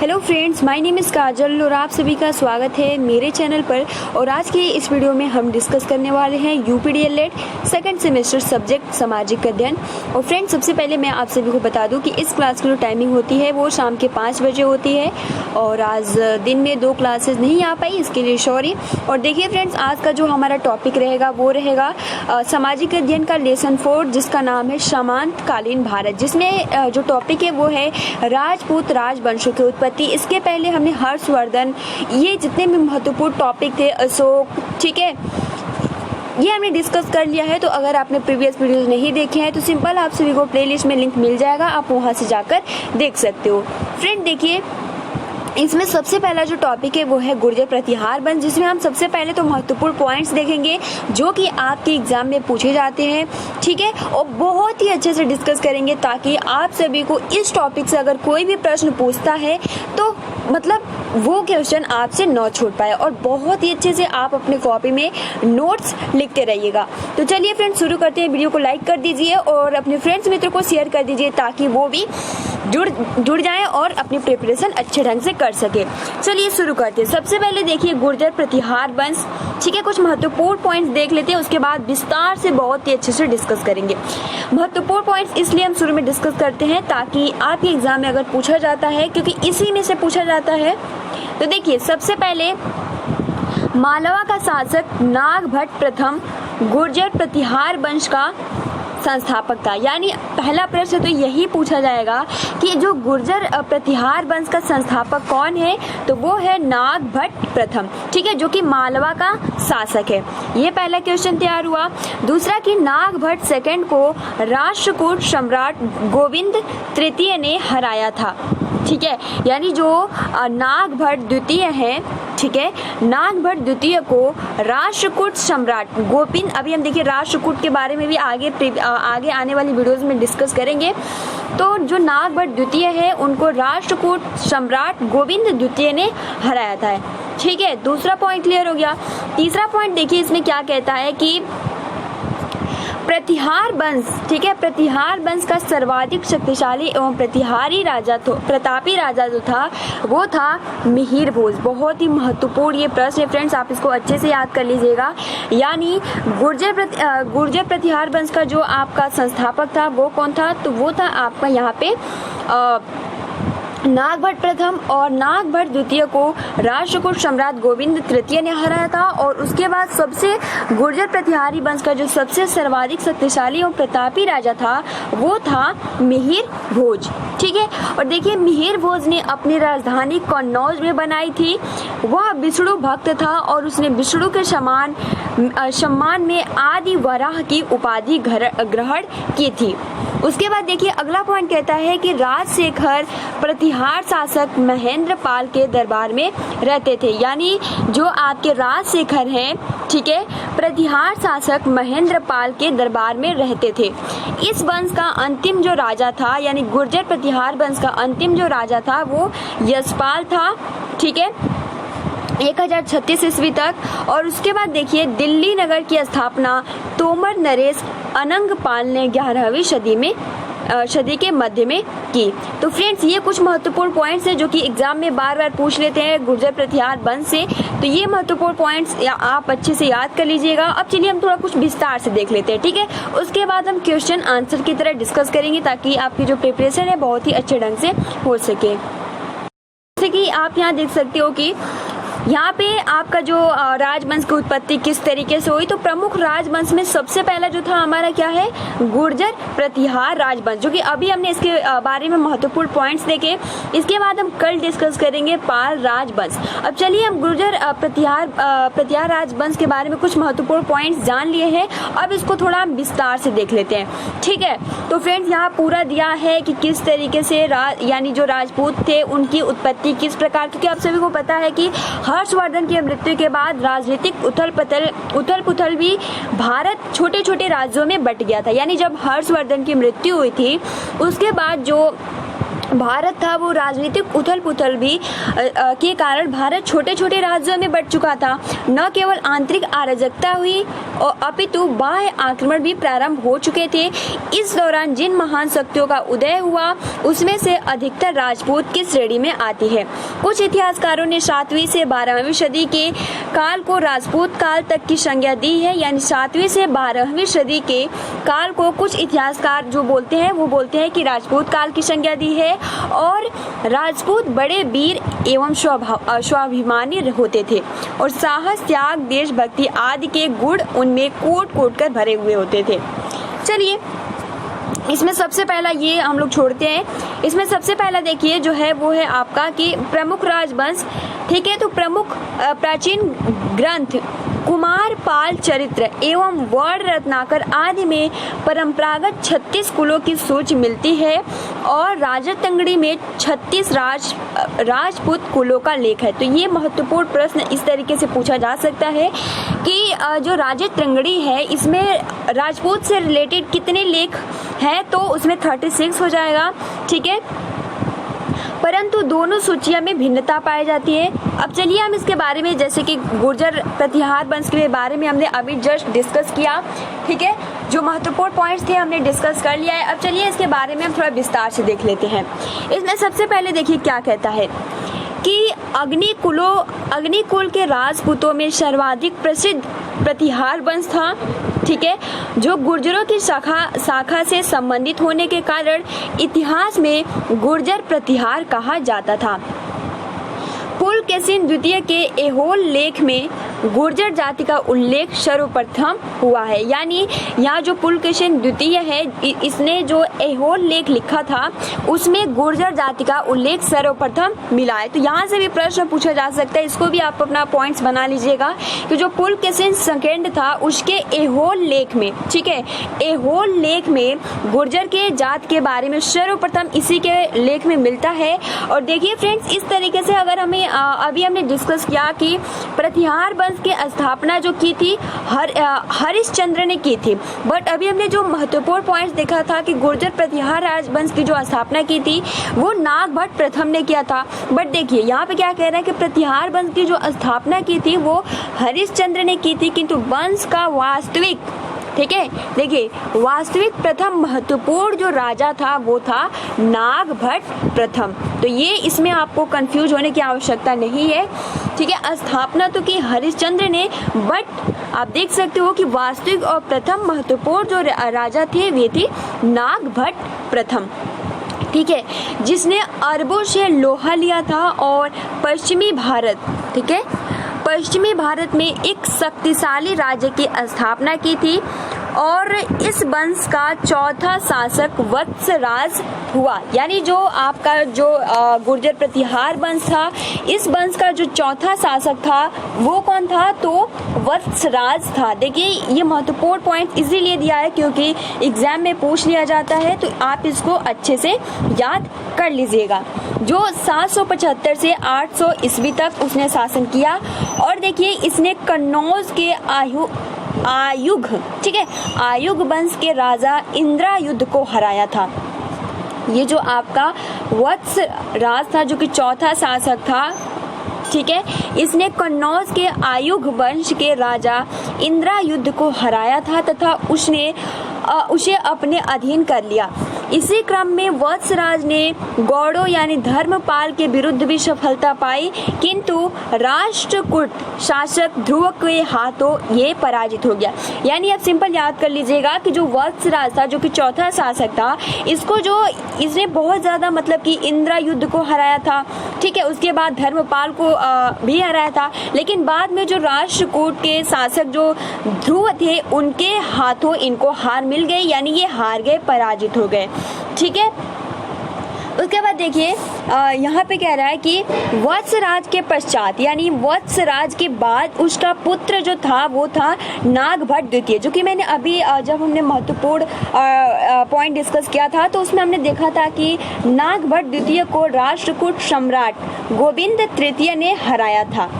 Hello friends, my name is Kajal और आप सभी का स्वागत है मेरे चैनल पर। और आज के इस वीडियो में हम डिस्कस करने वाले हैं यूपीडीएलएड सेकंड सेमेस्टर सब्जेक्ट सामाजिक अध्ययन। और फ्रेंड्स, सबसे पहले मैं आप सभी को बता दूं कि इस क्लास की जो टाइमिंग होती है वो शाम के 5 बजे होती है। और आज दिन में 2 क्लासेस नहीं आ पाई, इसके लिए सॉरी। और देखिए फ्रेंड्स, आज का जो हमारा टॉपिक रहेगा वो रहेगा सामाजिक अध्ययन का लेसन 4, जिसका नाम है सामंतकालीन भारत, जिसमें जो टॉपिक है वो है राजपूत राजवंशों की उत्पत्ति। इसके पहले हमने हर्षवर्धन, ये जितने भी महत्वपूर्ण टॉपिक थे, अशोक, ठीक है, ये हमने डिस्कस कर लिया है। तो अगर आपने प्रीवियस वीडियोस नहीं देखे हैं तो सिंपल आप सभी को प्लेलिस्ट में लिंक मिल जाएगा, आप वहां से जाकर देख सकते हो। फ्रेंड देखिए, इसमें सबसे पहला जो टॉपिक है वो है गुर्जर प्रतिहार वंश, जिसमें हम सबसे पहले तो महत्वपूर्ण पॉइंट्स देखेंगे जो कि आपके एग्जाम में पूछे जाते हैं, ठीक है। और बहुत ही अच्छे से डिस्कस करेंगे ताकि आप सभी को इस टॉपिक से अगर कोई भी प्रश्न पूछता है तो मतलब वो क्वेश्चन आपसे न छूट पाए। और बहुत ही अच्छे से आप अपने कॉपी में नोट्स लिखते रहिएगा। तो चलिए फ्रेंड्स, शुरू करते हैं। वीडियो को लाइक कर दीजिए और अपने फ्रेंड्स मित्रों को शेयर कर दीजिए ताकि वो भी जुड़ जाएं और अपनी प्रिपरेशन अच्छे ढंग से कर सके। चलिए शुरू करते हैं। सबसे पहले देखिए गुर्जर प्रतिहार वंश, ठीक है। कुछ महत्वपूर्ण पॉइंट्स देख लेते हैं, उसके बाद विस्तार से बहुत ही अच्छे से डिस्कस करेंगे। महत्वपूर्ण पॉइंट्स इसलिए हम शुरू में डिस्कस करते हैं ताकि आपके एग्जाम में अगर पूछा जाता है, क्योंकि इसी में से पूछा जाता है। तो देखिए, सबसे पहले मालवा का शासक नागभट्ट प्रथम गुर्जर प्रतिहार वंश का संस्थापक था। यानी पहला प्रश्न तो यही पूछा जाएगा कि जो गुर्जर प्रतिहार वंश का संस्थापक कौन है, तो वो है नागभट्ट प्रथम, ठीक है, जो कि मालवा का शासक है। ये पहला क्वेश्चन तैयार हुआ। दूसरा कि नागभट्ट सेकंड को राष्ट्रकूट सम्राट गोविंद तृतीय ने हराया था, ठीक है। यानी जो नागभट्ट द्वितीय है, ठीक है, नागभट्ट द्वितीय को राष्ट्रकूट सम्राट गोविंद, अभी हम देखिए राष्ट्रकूट के बारे में भी आगे आने वाली वीडियोस में डिस्कस करेंगे। तो जो नागभट्ट द्वितीय है उनको राष्ट्रकूट सम्राट गोविंद द्वितीय ने हराया था, ठीक है। दूसरा पॉइंट क्लियर हो गया। तीसरा पॉइंट देखिए, इसमें क्या कहता है कि प्रतिहार वंश, ठीक है, प्रतिहार वंश का सर्वाधिक शक्तिशाली एवं प्रतापी राजा जो था वो था मिहिर भोज। बहुत ही महत्वपूर्ण ये प्रश्न है फ्रेंड्स, आप इसको अच्छे से याद कर लीजिएगा। यानी गुर्जर प्रतिहार वंश का जो आपका संस्थापक था वो कौन था, तो वो था आपका यहाँ पे नागभट्ट प्रथम, और नागभट्ट द्वितीय को राष्ट्रकूट सम्राट गोविंद तृतीय ने हराया था। और उसके बाद सबसे गुर्जर प्रतिहारी वंश का जो सबसे सर्वाधिक शक्तिशाली और प्रतापी राजा था वो था मिहिर भोज, ठीक है। और देखिए, मिहिर भोज ने अपनी राजधानी कन्नौज में बनाई थी। वह विष्णु भक्त था और उसने विष्णु के सम्मान में आदि वराह की उपाधि ग्रहण की थी। उसके बाद देखिए, अगला पॉइंट कहता है कि राजशेखर प्रतिहार शासक महेंद्र पाल के दरबार में रहते थे। यानी जो आपके राजशेखर हैं, ठीक है, प्रतिहार शासक महेंद्र पाल के दरबार में रहते थे। इस वंश का अंतिम जो राजा था, यानी गुर्जर प्रतिहार वंश का अंतिम जो राजा था वो यशपाल था, ठीक है, 1036 ईस्वी तक। और उसके बाद देखिए, दिल्ली नगर की स्थापना तोमर नरेश अनंगपाल ने 11वीं सदी के मध्य में की। तो फ्रेंड्स, ये कुछ महत्वपूर्ण पॉइंट्स हैं जो कि एग्जाम में बार बार पूछ लेते हैं गुर्जर प्रतिहार वंश से। तो ये महत्वपूर्ण पॉइंट्स आप अच्छे से याद कर लीजिएगा। अब चलिए हम थोड़ा कुछ विस्तार से देख लेते हैं, ठीक है। उसके बाद हम क्वेश्चन आंसर की तरह डिस्कस करेंगे ताकि आपकी जो प्रिपरेशन है बहुत ही अच्छे ढंग से हो सके। जैसे कि आप यहाँ देख सकते हो कि यहाँ पे आपका जो राजवंश की उत्पत्ति किस तरीके से हुई। तो प्रमुख राजवंश में सबसे पहला जो था हमारा क्या है, गुर्जर प्रतिहार राजवंश, जो कि अभी हमने इसके बारे में महत्वपूर्ण पॉइंट्स देखे। इसके बाद हम कल डिस्कस करेंगे पाल राजवंश। अब चलिए, हम गुर्जर प्रतिहार राजवंश के बारे में कुछ महत्वपूर्ण पॉइंट्स जान लिए हैं, अब इसको थोड़ा विस्तार से देख लेते हैं, ठीक है। तो फ्रेंड्स, यहाँ पूरा दिया है कि किस तरीके से यानी जो राजपूत थे उनकी उत्पत्ति किस प्रकार, क्योंकि आप सभी को पता है कि हर्षवर्धन की मृत्यु के बाद राजनीतिक उथल पुथल भी भारत छोटे छोटे राज्यों में बट गया था। यानी जब हर्षवर्धन की मृत्यु हुई थी उसके बाद जो भारत था वो राजनीतिक उथल पुथल भी के कारण भारत छोटे छोटे राज्यों में बट चुका था। न केवल आंतरिक अराजकता हुई और अपितु बाह्य आक्रमण भी प्रारंभ हो चुके थे। इस दौरान जिन महान शक्तियों का उदय हुआ उसमें से अधिकतर राजपूत की श्रेणी में आती है। कुछ इतिहासकारों ने 7वीं से 12वीं सदी के काल को राजपूत काल तक की संज्ञा दी है, यानी 7वीं से 12वीं सदी के काल को कुछ इतिहासकार जो बोलते हैं वो बोलते हैं कि राजपूत काल की संज्ञा दी है। और राजपूत बड़े वीर एवं स्वाभिमानी होते थे और साहस, त्याग, देशभक्ति आदि के गुण उनमें कोट कोट कर भरे हुए होते थे। चलिए इसमें सबसे पहला ये हम लोग छोड़ते हैं। इसमें सबसे पहला देखिए जो है वो है आपका कि प्रमुख राजवंश। ठीक है, तो प्रमुख प्राचीन ग्रंथ कुमार पाल चरित्र एवं वर्ण रत्नाकर आदि में परंपरागत 36 कुलों की सूची मिलती है और राजतंगड़ी में 36 राजपूत कुलों का लेख है। तो ये महत्वपूर्ण प्रश्न इस तरीके से पूछा जा सकता है कि जो राजतंगड़ी है इसमें राजपूत से रिलेटेड कितने लेख हैं, तो उसमें 36 हो जाएगा। ठीक है, परंतु दोनों सूचियों में भिन्नता पाई जाती है। अब चलिए हम इसके बारे में, जैसे कि गुर्जर प्रतिहार वंश के बारे में हमने अभी जस्ट डिस्कस किया। ठीक है, जो महत्वपूर्ण पॉइंट्स थे हमने डिस्कस कर लिया है। अब चलिए इसके बारे में हम थोड़ा विस्तार से देख लेते हैं। इसमें सबसे पहले देखिए क्या कहता है कि अग्निकुल के राजपूतों में सर्वाधिक प्रसिद्ध प्रतिहार वंश था। ठीक है, जो गुर्जरों की शाखा से संबंधित होने के कारण इतिहास में गुर्जर प्रतिहार कहा जाता था। पुलकेशिन द्वितीय के ऐहोल लेख में गुर्जर जाति का उल्लेख सर्वप्रथम हुआ है। यानी यहाँ जो पुलकेशिन द्वितीय है इसने जो ऐहोल लेख लिखा था उसमें गुर्जर जाति का उल्लेख सर्वप्रथम मिला है। तो यहाँ से भी प्रश्न पूछा जा सकता है, इसको भी आप अपना पॉइंट्स बना लीजिएगा कि जो पुलकेशिन सेकंड था उसके ऐहोल लेख में, ठीक है, ऐहोल लेख में गुर्जर के जात के बारे में सर्वप्रथम इसी के लेख में मिलता है। और देखिए फ्रेंड्स, इस तरीके से अगर हमें अभी हमने डिस्कस किया कि प्रतिहार वंश की स्थापना जो की थी हरिश्चंद्र ने की थी, बट अभी हमने जो महत्वपूर्ण पॉइंट्स देखा था कि गुर्जर प्रतिहार राजवंश की जो स्थापना की थी वो नागभट्ट प्रथम ने किया था। बट देखिए यहाँ पे क्या कह रहे हैं कि प्रतिहार वंश की जो स्थापना की थी वो हरिश्चंद्र ने की थी, किंतु वंश का वास्तविक, ठीक है, देखिए वास्तविक प्रथम महत्वपूर्ण जो राजा था वो था नागभट्ट प्रथम। तो ये इसमें आपको कंफ्यूज होने की आवश्यकता नहीं है। ठीक है, स्थापना तो की हरिश्चंद्र ने, बट आप देख सकते हो कि वास्तविक और प्रथम महत्वपूर्ण जो राजा थे वे थे नागभट्ट प्रथम। ठीक है, जिसने अरबों से लोहा लिया था और पश्चिमी भारत, ठीक है, पश्चिमी भारत में एक शक्तिशाली राज्य की स्थापना की थी और इस वंश का चौथा शासक वत्सराज हुआ। यानी जो आपका जो गुर्जर प्रतिहार वंश था, इस वंश का जो चौथा शासक था वो कौन था, तो वत्सराज था। देखिए ये महत्वपूर्ण पॉइंट इसीलिए दिया है क्योंकि एग्जाम में पूछ लिया जाता है, तो आप इसको अच्छे से याद कर लीजिएगा। जो 775 से 800 ईस्वी तक उसने शासन किया और देखिए इसने कन्नौज के आयुग, ठीक है, आयुग वंश के राजा इंद्रायुध को हराया था। ये जो आपका वत्सराज था जो कि चौथा शासक था, ठीक है, इसने कन्नौज के आयुग वंश के राजा इंद्रायुध को हराया था तथा उसे अपने अधीन कर लिया। इसी क्रम में वत्सराज ने गौड़ों यानी धर्मपाल के विरुद्ध भी सफलता पाई, किंतु राष्ट्रकूट शासक ध्रुव के हाथों ये पराजित हो गया। यानी आप सिंपल याद कर लीजिएगा कि जो वत्सराज था जो कि चौथा शासक था, इसने बहुत ज्यादा मतलब कि इंद्रायुध को हराया था, ठीक है, उसके बाद धर्मपाल को भी हराया था, लेकिन बाद में जो राष्ट्रकूट के शासक जो ध्रुव थे उनके हाथों इनको हार मिल गई, यानी ये हार गए, पराजित हो गए। ठीक है, उसके बाद देखिए यहाँ पे कह रहा है कि वत्सराज के पश्चात यानी वत्सराज के बाद उसका पुत्र जो था वो था नागभट्ट द्वितीय, जो कि मैंने अभी जब हमने महत्वपूर्ण पॉइंट डिस्कस किया था तो उसमें हमने देखा था कि नागभट्ट द्वितीय को राष्ट्रकूट सम्राट गोविंद तृतीय ने हराया था।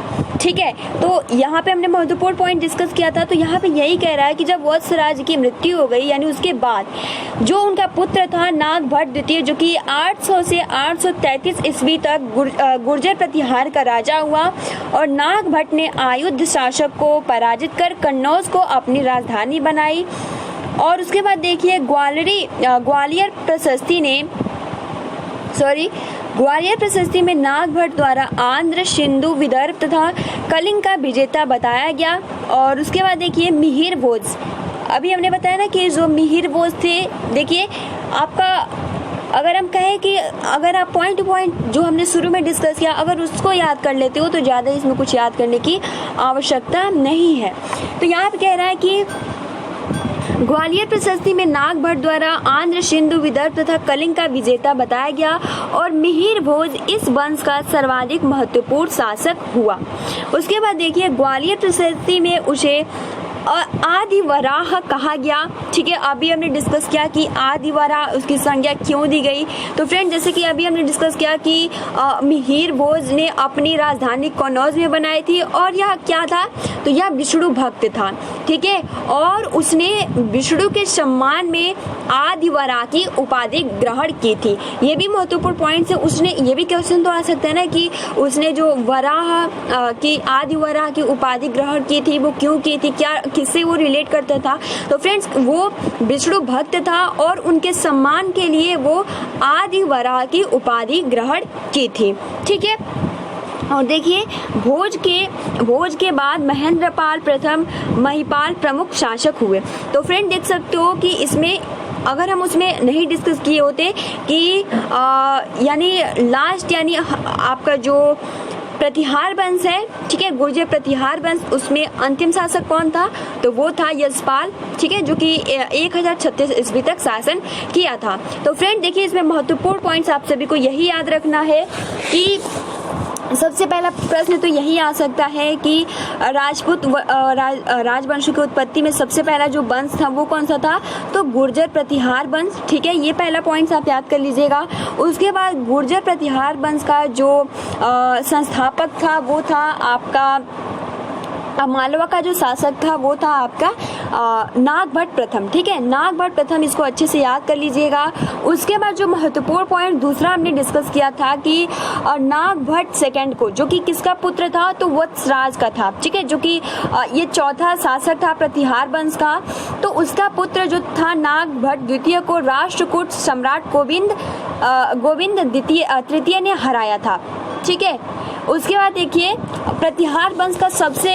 ठीक है, तो यहाँ पे हमने महत्वपूर्ण पॉइंट डिस्कस किया था। तो यहाँ पे यही कह रहा है कि जब वत्सराज की मृत्यु हो गई, यानी उसके बाद जो उनका पुत्र था नागभट्ट द्वितीय, जो कि 800 से 833 ईस्वी तक गुर्जर प्रतिहार का राजा हुआ, और नागभट्ट ने आयुध शासक को पराजित कर कन्नौज को अपनी राजधानी बनाई। और उसके बाद देखिए ग्वालियर प्रशस्ति में नागभट्ट द्वारा आंध्र, सिंधु, विदर्भ तथा कलिंग का विजेता बताया गया। और उसके बाद देखिए मिहिर भोज, अभी हमने बताया ना कि जो मिहिर भोज थे, देखिए आपका अगर हम कहें कि अगर आप पॉइंट टू पॉइंट जो हमने शुरू में डिस्कस किया अगर उसको याद कर लेते हो तो ज़्यादा इसमें कुछ याद करने की आवश्यकता नहीं है। तो यहाँ पे कह रहा है कि ग्वालियर प्रशस्ति में नागभट्ट द्वारा आंध्र, सिंधु, विदर्भ तथा कलिंग का विजेता बताया गया, और मिहिर भोज इस वंश का सर्वाधिक महत्वपूर्ण शासक हुआ। उसके बाद देखिए ग्वालियर प्रशस्ति में उसे आदिवराह कहा गया। ठीक है, अभी हमने डिस्कस किया कि आदिवराह उसकी संज्ञा क्यों दी गई। तो फ्रेंड, जैसे कि अभी हमने डिस्कस किया कि मिहिर भोज ने अपनी राजधानी कन्नौज में बनाई थी, और यह क्या था, तो यह विष्णु भक्त था। ठीक है, और उसने विष्णु के सम्मान में आदिवराह की उपाधि ग्रहण की थी। ये भी महत्वपूर्ण पॉइंट है। उसने, ये भी क्वेश्चन तो आ सकता है ना कि उसने जो वराह की आदिवराह की उपाधि ग्रहण की थी वो क्यों की थी, क्या किससे वो रिलेट करता था। तो फ्रेंड्स, वो विष्णु भक्त था और उनके सम्मान के लिए वो आदिवराह की उपाधि ग्रहण की थी। ठीक है, और देखिए भोज के बाद महेंद्रपाल प्रथम महिपाल प्रमुख शासक हुए। तो फ्रेंड देख सकते हो कि इसमें अगर हम उसमें नहीं डिस्कस किए होते कि यानी लास्ट, यानी आपका जो प्रतिहार वंश है, ठीक है, गुर्जर प्रतिहार वंश, उसमें अंतिम शासक कौन था, तो वो था यशपाल। ठीक है, जो कि 1036 ईस्वी तक शासन किया था। तो फ्रेंड देखिए, इसमें महत्वपूर्ण पॉइंट्स आप सभी को यही याद रखना है कि सबसे पहला प्रश्न तो यही आ सकता है कि राजपूत राजवंशों की उत्पत्ति में सबसे पहला जो वंश था वो कौन सा था, तो गुर्जर प्रतिहार वंश। ठीक है, ये पहला पॉइंट आप याद कर लीजिएगा। उसके बाद गुर्जर प्रतिहार वंश का जो संस्थापक था वो था आपका मालवा का जो शासक था वो था आपका नागभट्ट प्रथम। ठीक है, नागभट्ट प्रथम, इसको अच्छे से याद कर लीजिएगा। उसके बाद जो महत्वपूर्ण पॉइंट दूसरा हमने डिस्कस किया था कि नागभट्ट सेकंड को, जो कि किसका पुत्र था, तो वत्सराज का था। ठीक है, जो कि ये चौथा शासक था प्रतिहार वंश का, तो उसका पुत्र जो था नागभट्ट द्वितीय को राष्ट्रकूट सम्राट गोविंद तृतीय ने हराया था। ठीक है, उसके बाद देखिए प्रतिहार वंश का सबसे,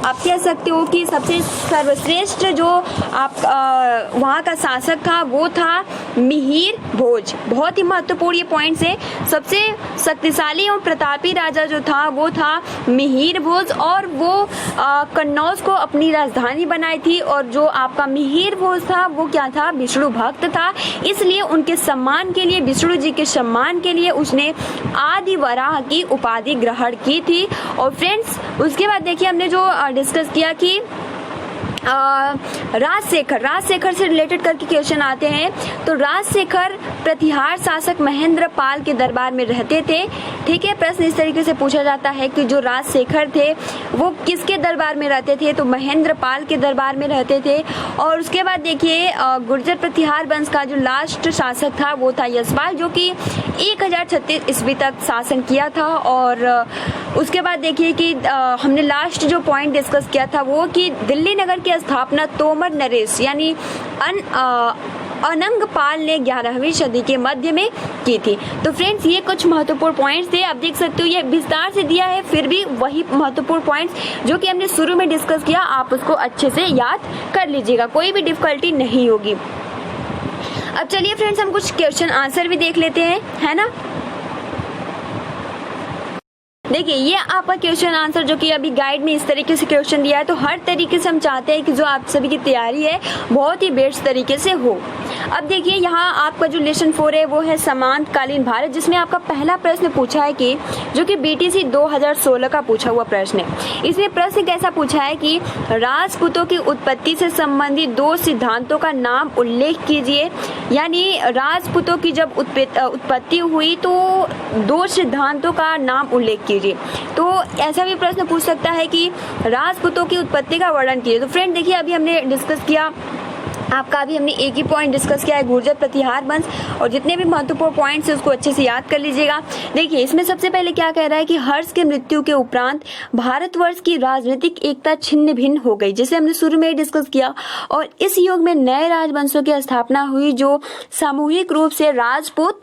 आप कह सकते हो कि सबसे सर्वश्रेष्ठ जो आप वहाँ का शासक था वो था मिहिर भोज। बहुत ही महत्वपूर्ण ये पॉइंट्स है। सबसे शक्तिशाली और प्रतापी राजा जो था वो था मिहिर भोज, और वो कन्नौज को अपनी राजधानी बनाई थी। और जो आपका मिहिर भोज था वो क्या था, विष्णु भक्त था, इसलिए उनके सम्मान के लिए, विष्णु जी के सम्मान के लिए उसने आदिवराह की उपाधि ग्रहण की थी। और फ्रेंड्स उसके बाद देखिए हमने जो डिस्कस किया कि राजशेखर से रिलेटेड करके क्वेश्चन आते हैं। तो राजशेखर प्रतिहार शासक महेंद्रपाल के दरबार में रहते थे। ठीक है, प्रश्न इस तरीके से पूछा जाता है कि जो राजशेखर थे वो किसके दरबार में रहते थे, तो महेंद्रपाल के दरबार में रहते थे। और उसके बाद देखिए गुर्जर प्रतिहार वंश का जो लास्ट शासक था वो था यशपाल, जो कि 1036 ईस्वी तक शासन किया था। और उसके बाद देखिए कि हमने लास्ट जो पॉइंट डिस्कस किया था वो कि दिल्ली नगर की स्थापना तोमर नरेश यानी अनंगपाल ने 11वीं सदी के मध्य में की थी। तो फ्रेंड्स ये कुछ महत्वपूर्ण पॉइंट्स थे। आप देख सकते हो ये विस्तार से दिया है, फिर भी वही महत्वपूर्ण पॉइंट्स जो कि हमने शुरू में डिस्कस किया आप उसको अच्छे से याद कर लीजिएगा, कोई भी डिफिकल्टी नहीं होगी। अब चलिए फ्रेंड्स हम कुछ क्वेश्चन आंसर भी देख लेते हैं, है ना। देखिए ये आपका क्वेश्चन आंसर जो कि अभी गाइड में इस तरीके से क्वेश्चन दिया है, तो हर तरीके से हम चाहते हैं कि जो आप सभी की तैयारी है बहुत ही बेस्ट तरीके से हो। अब देखिए यहाँ आपका जो लेसन 4 है वो है समांतकालीन भारत, जिसमें आपका पहला प्रश्न पूछा है कि जो कि BTC 2016 का पूछा हुआ प्रश्न है। इसमें प्रश्न कैसा पूछा है कि राजपूतों की उत्पत्ति से संबंधित 2 सिद्धांतों का नाम उल्लेख कीजिए। यानी राजपूतों की जब उत्पत्ति हुई तो 2 सिद्धांतों का नाम उल्लेख कीजिए। लीजिए। तो ऐसा भी प्रश्न पूछ सकता है कि राजपूतों की उत्पत्ति का वर्णन कीजिए। तो फ्रेंड देखिए, अभी हमने डिस्कस किया, आपका अभी हमने एक ही पॉइंट डिस्कस किया है, गुर्जर प्रतिहार वंश, और जितने भी महत्वपूर्ण पॉइंट्स है उसको अच्छे से याद कर लीजिएगा। देखिए इसमें सबसे पहले क्या कह रहा है कि हर्ष के मृत्यु के उपरांत भारतवर्ष की राजनीतिक एकता छिन्न भिन्न हो गई, जैसे हमने शुरू में ही डिस्कस किया, और इस युग में नए राजवंशों की स्थापना हुई जो सामूहिक रूप से राजपूत,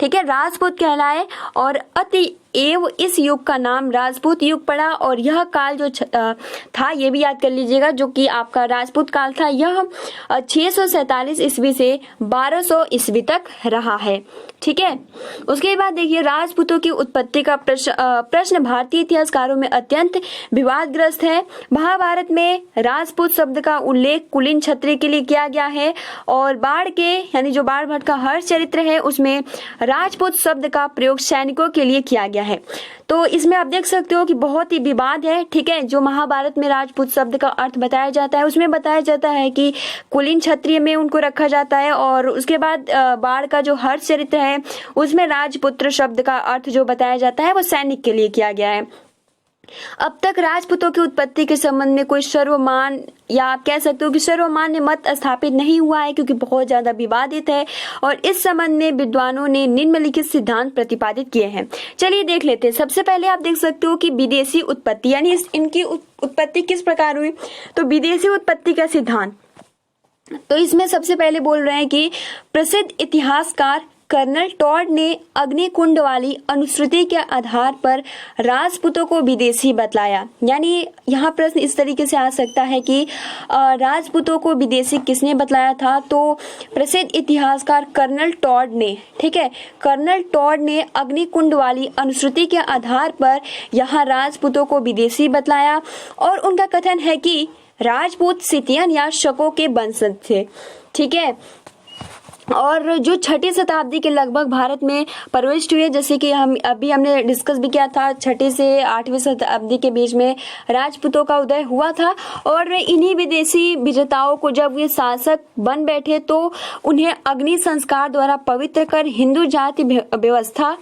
ठीक है, राजपूत कहलाए, और अतएव इस युग का नाम राजपूत युग पड़ा। और यह काल जो था, ये भी याद कर लीजिएगा, जो कि आपका राजपूत काल था, यह 647 ईस्वी से 1200 ईस्वी तक रहा है, ठीक है। उसके बाद देखिए राजपूतों की उत्पत्ति का प्रश्न भारतीय इतिहासकारों में अत्यंत विवादग्रस्त है। महाभारत में राजपूत शब्द का उल्लेख कुलीन क्षत्रिय के लिए किया गया है, और बाढ़ के यानी जो बाढ़ भट्ट का हर्ष चरित्र है उसमें राजपूत शब्द का प्रयोग सैनिकों के लिए किया गया है। तो इसमें आप देख सकते हो कि बहुत ही विवाद है, ठीक है। जो महाभारत में राजपूत शब्द का अर्थ बताया जाता है उसमें बताया जाता है कि कुलीन क्षत्रिय में उनको रखा जाता है, और उसके बाद बाढ़ का जो हर्ष चरित्र है उसमें राजपुत्र शब्द का अर्थ जो बताया जाता है वो सैनिक के लिए किया गया है। अब तक राजपूतों की उत्पत्ति के संबंध में कोई सर्वमान, या आप कह सकते हो कि सर्वमान्य मत स्थापित नहीं हुआ है, क्योंकि बहुत ज्यादा विवादित है, और इस संबंध में विद्वानों ने निम्नलिखित सिद्धांत प्रतिपादित किए हैं। चलिए देख लेते हैं। सबसे पहले आप देख सकते हो कि विदेशी उत्पत्ति, यानी इनकी उत्पत्ति किस प्रकार हुई। तो विदेशी उत्पत्ति का सिद्धांत, तो इसमें सबसे पहले बोल रहे हैं कि प्रसिद्ध इतिहासकार कर्नल टॉड ने अग्निकुंड वाली अनुश्रुति के आधार पर राजपूतों को विदेशी बतलाया। यानी यहाँ प्रश्न इस तरीके से आ सकता है कि राजपूतों को विदेशी किसने बतलाया था। तो प्रसिद्ध इतिहासकार कर्नल टॉड ने, ठीक है, कर्नल टॉड ने अग्निकुंड वाली अनुश्रुति के आधार पर यहाँ राजपूतों को विदेशी बतलाया, और उनका कथन है कि राजपूत सितियन या शकों के वंशज थे, ठीक है। और जो 6ठी शताब्दी के लगभग भारत में प्रविष्ट हुए, जैसे कि हमने डिस्कस भी किया था, 6ठी से 8वीं शताब्दी के बीच में राजपूतों का उदय हुआ था। और इन्हीं विदेशी विजेताओं को जब ये शासक बन बैठे तो उन्हें अग्नि संस्कार द्वारा पवित्र कर हिंदू जाति व्यवस्था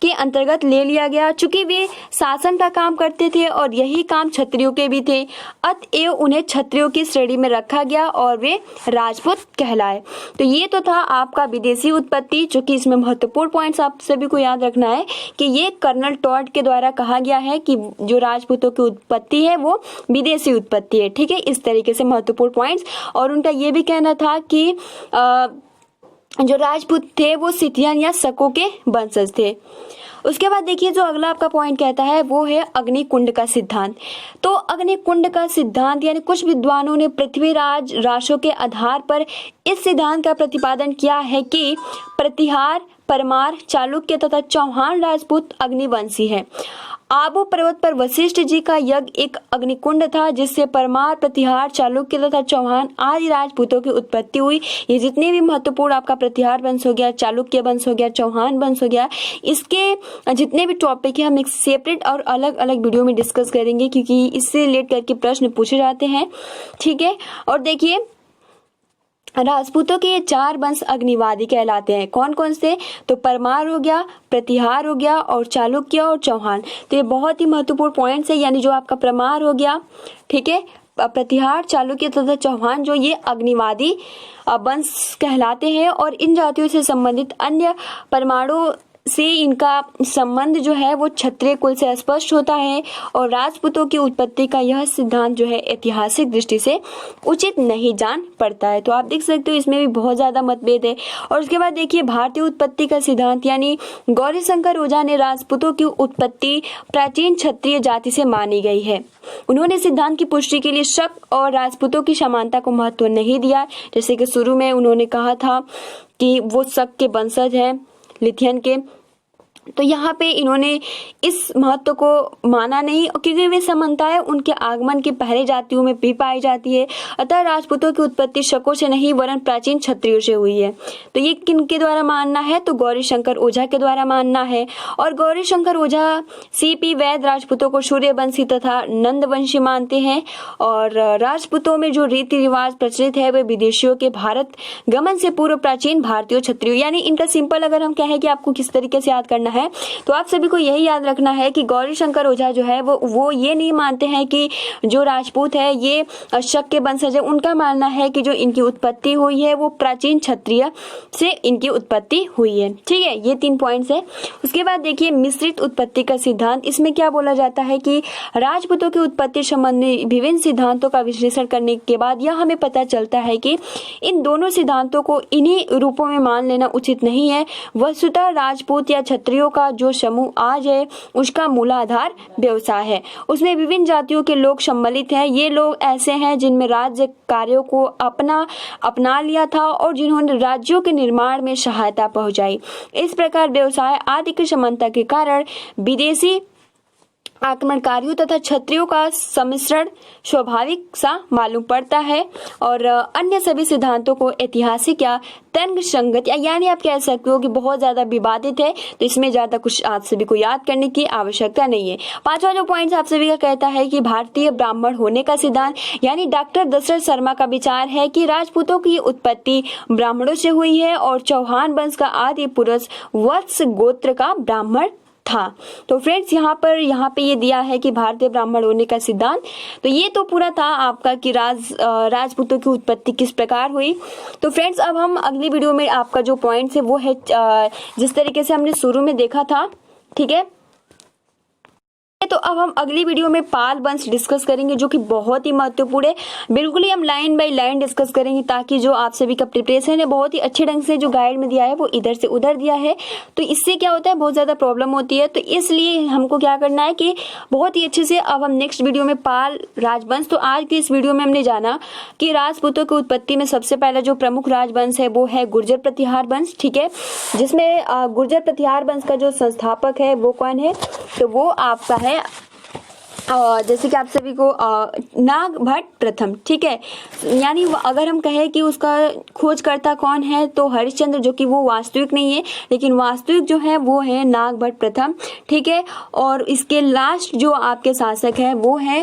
के अंतर्गत ले लिया गया। चूंकि वे शासन का काम करते थे और यही काम क्षत्रियों के भी थे, अतएव उन्हें क्षत्रियों की श्रेणी में रखा गया और वे राजपूत कहलाए। तो ये तो था आपका विदेशी उत्पत्ति, जो कि इसमें महत्वपूर्ण पॉइंट्स आप सभी को याद रखना है कि ये कर्नल टॉड के द्वारा कहा गया है कि जो राजपूतों की उत्पत्ति है वो विदेशी उत्पत्ति है, ठीक है। इस तरीके से महत्वपूर्ण पॉइंट्स। और उनका ये भी कहना था कि जो राजपूत थे वो सिथियन या शकों के वंशज थे। उसके बाद देखिए जो अगला आपका पॉइंट कहता है वो है अग्निकुंड का सिद्धांत। तो अग्निकुंड का सिद्धांत यानी कुछ विद्वानों ने पृथ्वीराज राशों के आधार पर इस सिद्धांत का प्रतिपादन किया है कि प्रतिहार, परमार, चालुक्य तथा चौहान राजपूत अग्निवंशी है। आबू पर्वत पर वशिष्ठ जी का यज्ञ एक अग्निकुंड था जिससे परमार, प्रतिहार, चालुक्य तथा चौहान आदि राजपूतों की उत्पत्ति हुई। ये जितने भी महत्वपूर्ण आपका प्रतिहार वंश हो गया, चालुक्य वंश हो गया, चौहान वंश हो गया, इसके जितने भी टॉपिक है हम एक सेपरेट और अलग अलग वीडियो में डिस्कस करेंगे, क्योंकि इससे रिलेट करके प्रश्न पूछे जाते हैं, ठीक है। और देखिए राजपूतों के ये 4 वंश अग्निवादी कहलाते हैं। कौन कौन से? तो परमार हो गया, प्रतिहार हो गया, और चालुक्य और चौहान। तो ये बहुत ही महत्वपूर्ण पॉइंट्स है। यानी जो आपका परमार हो गया, ठीक है, प्रतिहार, चालुक्य तथा चौहान, जो ये अग्निवादी वंश कहलाते हैं। और इन जातियों से संबंधित अन्य परमाणु से इनका संबंध जो है वो क्षत्रिय कुल से स्पष्ट होता है। और राजपूतों की उत्पत्ति का यह सिद्धांत जो है ऐतिहासिक दृष्टि से उचित नहीं जान पड़ता है। तो आप देख सकते हो इसमें भी बहुत ज्यादा मतभेद है। और उसके बाद देखिए भारतीय उत्पत्ति का सिद्धांत यानी गौरीशंकर ओझा ने राजपूतों की उत्पत्ति प्राचीन क्षत्रिय जाति से मानी गई है। उन्होंने सिद्धांत की पुष्टि के लिए शक और राजपूतों की समानता को महत्व नहीं दिया। जैसे कि शुरू में उन्होंने कहा था कि वो शक के वंशज हैं, लिथियन के, तो यहाँ पे इन्होंने इस महत्व को माना नहीं, क्योंकि वे समानताएं उनके आगमन की पहले जातियों में भी पाई जाती है। अतः राजपूतों की उत्पत्ति शकों से नहीं वरन प्राचीन क्षत्रियों से हुई है। तो ये किनके द्वारा मानना है? तो गौरीशंकर ओझा के द्वारा मानना है। और गौरीशंकर ओझा सीपी वैद्य राजपूतों को सूर्यवंशी तथा नंदवंशी मानते हैं। और राजपूतों में जो रीति रिवाज प्रचलित है वे विदेशियों के भारत गमन से पूर्व प्राचीन भारतीय क्षत्रियों, यानी इनका सिंपल अगर हम कहें कि आपको किस तरीके से याद करना है, है। तो आप सभी को यही याद रखना है कि गौरी शंकर ओझा जो है वो ये नहीं मानते हैं कि जो राजपूत है ये शक के वंशज है। उनका मानना है कि जो इनकी उत्पत्ति हुई है वो प्राचीन क्षत्रिय से इनकी उत्पत्ति हुई है। ठीक है, ये 3 पॉइंट्स है। उसके बाद देखिए मिश्रित उत्पत्ति का सिद्धांत। इसमें क्या बोला जाता है कि राजपूतों की उत्पत्ति संबंधी विभिन्न सिद्धांतों का विश्लेषण करने के बाद यह हमें पता चलता है कि इन दोनों सिद्धांतों को इन्हीं रूपों में मान लेना उचित नहीं है। वस्तुतः राजपूत या क्षत्रियों का जो समूह आज है उसका मूलाधार व्यवसाय है। उसमें विभिन्न जातियों के लोग सम्मिलित हैं। ये लोग ऐसे हैं जिनमें राज्य कार्यों को अपना लिया था और जिन्होंने राज्यों के निर्माण में सहायता पहुंचाई। इस प्रकार व्यवसाय आदि की समानता के कारण विदेशी आक्रमणकारियों तथा क्षत्रियों का सम्मिश्रण स्वाभाविक सा मालूम पड़ता है और अन्य सभी सिद्धांतों को ऐतिहासिक या तर्क संगत यानी आप कह सकते हो कि बहुत ज्यादा विवादित है। तो इसमें ज्यादा कुछ आप सभी को याद करने की आवश्यकता नहीं है। 5वां जो पॉइंट आप सभी का कहता है कि भारतीय ब्राह्मण होने का सिद्धांत, यानी डॉक्टर दशरथ शर्मा का विचार है कि राजपूतों की उत्पत्ति ब्राह्मणों से हुई है और चौहान वंश का आदि पुरुष वत्स गोत्र का ब्राह्मण था। तो फ्रेंड्स यहाँ पे ये दिया है कि भारतीय ब्राह्मण होने का सिद्धांत। तो ये तो पूरा था आपका कि राजपूतों की उत्पत्ति किस प्रकार हुई। तो फ्रेंड्स अब हम अगली वीडियो में आपका जो पॉइंट्स है वो है जिस तरीके से हमने शुरू में देखा था। ठीक है, तो अब हम अगली वीडियो में पाल वंश डिस्कस करेंगे जो कि बहुत ही महत्वपूर्ण है। बिल्कुल ही हम लाइन बाय लाइन डिस्कस करेंगे ताकि जो आप सभी का प्रिपरेशन है बहुत ही अच्छे ढंग से जो गाइड में दिया है वो इधर से उधर दिया है। तो इससे क्या होता है, बहुत ज्यादा प्रॉब्लम होती है। तो इसलिए हमको क्या करना है कि बहुत ही अच्छे से अब हम नेक्स्ट वीडियो में पाल राजवंश। तो आज की इस वीडियो में हमने जाना कि राजपूतों की उत्पत्ति में सबसे पहला जो प्रमुख राजवंश है वो है गुर्जर प्रतिहार वंश। ठीक है, जिसमें गुर्जर प्रतिहार वंश का जो संस्थापक है वो कौन है, तो वो आपका है जैसे कि आप सभी को नागभट्ट प्रथम। ठीक है, यानी अगर हम कहें कि उसका खोजकर्ता कौन है तो हरिश्चंद्र, जो कि वो वास्तविक नहीं है, लेकिन वास्तविक जो है वो है नागभट्ट प्रथम। ठीक है, और इसके लास्ट जो आपके शासक है वो है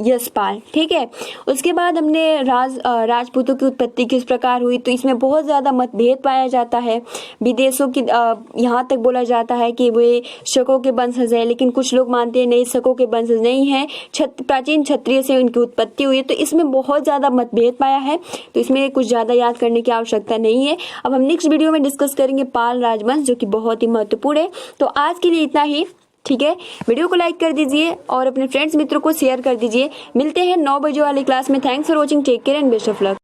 यशपाल। ठीक है, उसके बाद हमने राजपूतों की उत्पत्ति किस प्रकार हुई। तो इसमें बहुत ज्यादा मतभेद पाया जाता है। विदेशों की यहाँ तक बोला जाता है कि वे शकों के वंशज है, लेकिन कुछ लोग मानते हैं नहीं, शकों के वंशज नहीं है, प्राचीन क्षत्रिय से उनकी उत्पत्ति हुई है। तो इसमें बहुत ज्यादा मतभेद पाया है। तो इसमें कुछ ज्यादा याद करने की आवश्यकता नहीं है। अब हम नेक्स्ट वीडियो में डिस्कस करेंगे पाल राजवंश जो कि बहुत ही महत्वपूर्ण है। तो आज के लिए इतना ही। ठीक है, वीडियो को लाइक कर दीजिए और अपने फ्रेंड्स मित्रों को शेयर कर दीजिए। मिलते हैं 9 बजे वाली क्लास में। Thanks for watching, take care and best of luck.